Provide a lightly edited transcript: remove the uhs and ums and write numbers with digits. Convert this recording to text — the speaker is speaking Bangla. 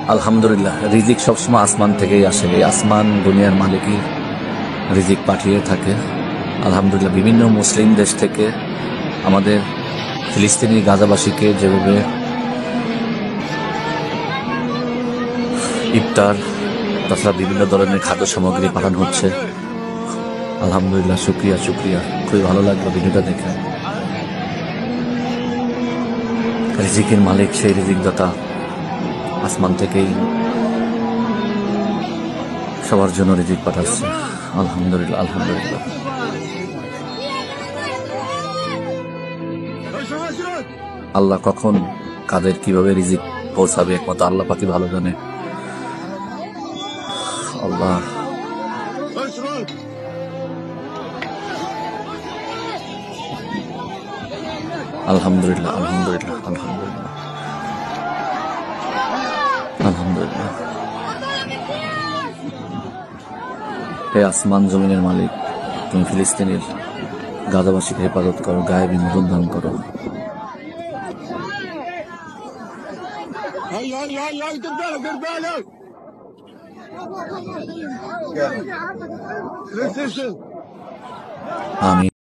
আলহামদুলিল্লাহ, রিজিক সবসময় আসমান থেকেই আসে। এই আসমান দুনিয়ার মালিকই রিজিক পাঠিয়ে থাকে। আলহামদুলিল্লাহ, বিভিন্ন মুসলিম দেশ থেকে আমাদের ফিলিস্তিনি গাজাবাসীকে যেভাবে ইফতার তাছাড়া বিভিন্ন ধরনের খাদ্য সামগ্রী পাঠানো হচ্ছে, আলহামদুলিল্লাহ, শুক্রিয়া শুক্রিয়া। খুবই ভালো লাগলো ভিডিওটা দেখে। রিজিকের মালিক সেই রিজিকদাতা আসমান থেকেই সবার জন্য রিজিক পাঠাচ্ছে। আলহামদুলিল্লাহ আলহামদুলিল্লাহ। আল্লাহ কখন কাদের কিভাবে রিজিক পৌঁছাবে একমাত্র আল্লাহ পাকই ভালো জানে। আল্লাহ আলহামদুলিল্লাহ আলহামদুলিল্লাহ আলহামদুলিল্লাহ আলহামদুলিল্লাহ। হে আসমান জমিনের মালিক, তুমি ফিলিস্তিনের গাজাবাসীকে হেফাজত করো, গায়ে বিনোদন দান করো। আমি